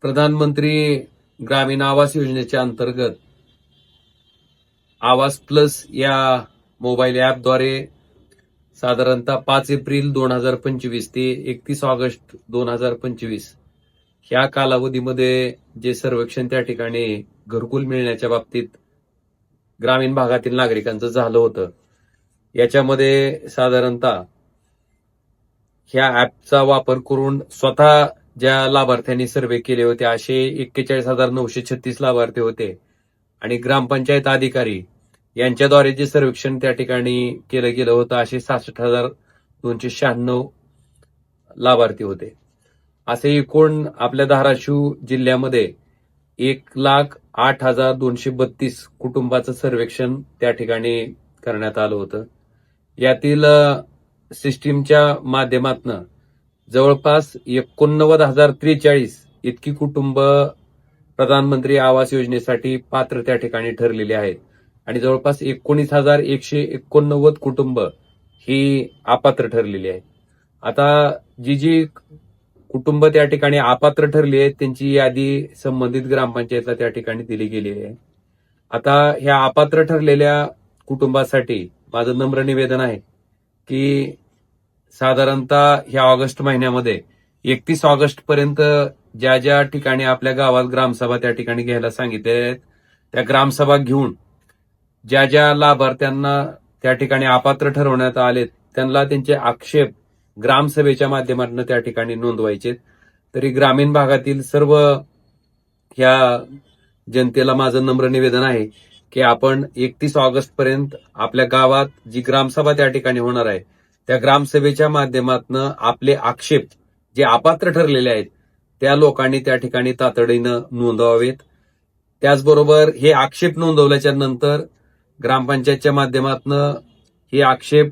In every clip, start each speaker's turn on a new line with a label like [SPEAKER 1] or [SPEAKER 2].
[SPEAKER 1] प्रधानमंत्री ग्रामीण आवास योजनेच्या अंतर्गत आवास प्लस या मोबाईल ॲपद्वारे साधारणतः 5 एप्रिल 2025 ते 31 ऑगस्ट 2025 ह्या कालावधीमध्ये जे सर्वेक्षण त्या ठिकाणी घरकुल मिळण्याच्या बाबतीत ग्रामीण भागातील नागरिकांचं झालं होतं, याच्यामध्ये साधारणतः ह्या ॲपचा वापर करून स्वतः ज्या लाभार्थ्यांनी सर्वे केले होते असे 41,936 लाभार्थी होते आणि ग्रामपंचायत अधिकारी यांच्याद्वारे जे सर्वेक्षण त्या ठिकाणी केलं गेलं होतं असे 66,296 लाभार्थी होते. असे एकूण आपल्या धाराशिव जिल्ह्यामध्ये 1,08,232 कुटुंबाचं सर्वेक्षण त्या ठिकाणी करण्यात आलं होतं. यातील सिस्टीमच्या माध्यमातून जवळपास 89,043 इतकी कुटुंब प्रधानमंत्री आवास योजनेसाठी पात्र त्या ठिकाणी ठरलेली आहेत आणि जवळपास 19,189 कुटुंब ही अपात्र ठरलेली आहेत. आता जी कुटुंब त्या ठिकाणी अपात्र ठरली आहेत त्यांची यादी संबंधित ग्रामपंचायतला त्या ठिकाणी दिली गेलेली आहे. आता ह्या अपात्र ठरलेल्या कुटुंबासाठी माझं नम्र निवेदन आहे की साधारणतः ह्या ऑगस्ट महिन्यामध्ये 31 ऑगस्ट पर्यंत ज्या ज्या ठिकाणी आपल्या गावात ग्रामसभा त्या ठिकाणी घ्यायला सांगितले त्या ग्रामसभा घेऊन ज्या ज्या लाभार्थ्यांना त्या ठिकाणी अपात्र ठरवण्यात आले त्यांना त्यांचे आक्षेप ग्रामसभेच्या माध्यमातून त्या ठिकाणी नोंदवायचे. तरी ग्रामीण भागातील सर्व ह्या जनतेला माझं नम्र निवेदन आहे की आपण 31 ऑगस्ट पर्यंत आपल्या गावात जी ग्रामसभा त्या ठिकाणी होणार आहे त्या ग्रामसभेच्या माध्यमातून आपले आक्षेप जे अपात्र ठरलेले आहेत त्या लोकांनी त्या ठिकाणी तातडीनं नोंदवावेत. त्याचबरोबर हे आक्षेप नोंदवल्याच्या नंतर ग्रामपंचायतच्या माध्यमातून हे आक्षेप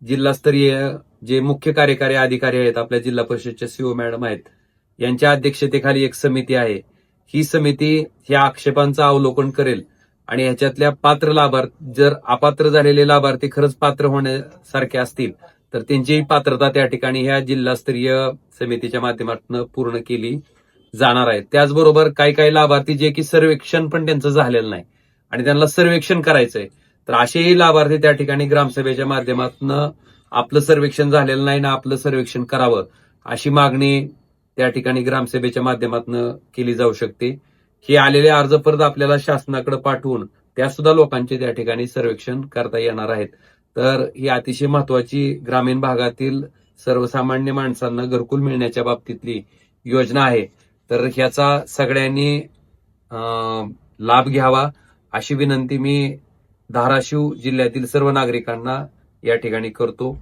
[SPEAKER 1] जिल्हास्तरीय जे मुख्य कार्यकारी अधिकारी आहेत आपल्या जिल्हा परिषदच्या सीओ मॅडम आहेत यांच्या अध्यक्षतेखाली एक समिती आहे. ही समिती ह्या आक्षेपांचं अवलोकन करेल आणि ह्याच्यातल्या पात्र लाभार्थी जर अपात्र झालेले लाभार्थी खरंच पात्र होण्यासारखे असतील तर त्यांचीही पात्रता त्या ठिकाणी ह्या जिल्हास्तरीय समितीच्या माध्यमातून पूर्ण केली जाणार आहे. त्याचबरोबर काही लाभार्थी जे की सर्वेक्षण पण त्यांचं झालेलं नाही आणि त्यांना सर्वेक्षण करायचंय तर असेही लाभार्थी त्या ठिकाणी ग्रामसभेच्या माध्यमातून आपलं सर्वेक्षण झालेलं नाही ना आपलं सर्वेक्षण करावं अशी मागणी त्या ठिकाणी ग्रामसभेच्या माध्यमातून केली जाऊ शकते. हे आलेले अर्ज परत आपल्याला शासनाकडे पाठवून त्या सुद्धा लोकांचे त्या ठिकाणी सर्वेक्षण करता येणार आहेत. तर ही अतिशय महत्वाची ग्रामीण भागातील सर्वसामान्य माणसांना घरकुल मिळण्याच्या बाबतीतली योजना आहे. तर ह्याचा सगळ्यांनी लाभ घ्यावा अशी विनंती मी धाराशिव जिल्ह्यातील सर्व नागरिकांना या ठिकाणी करतो.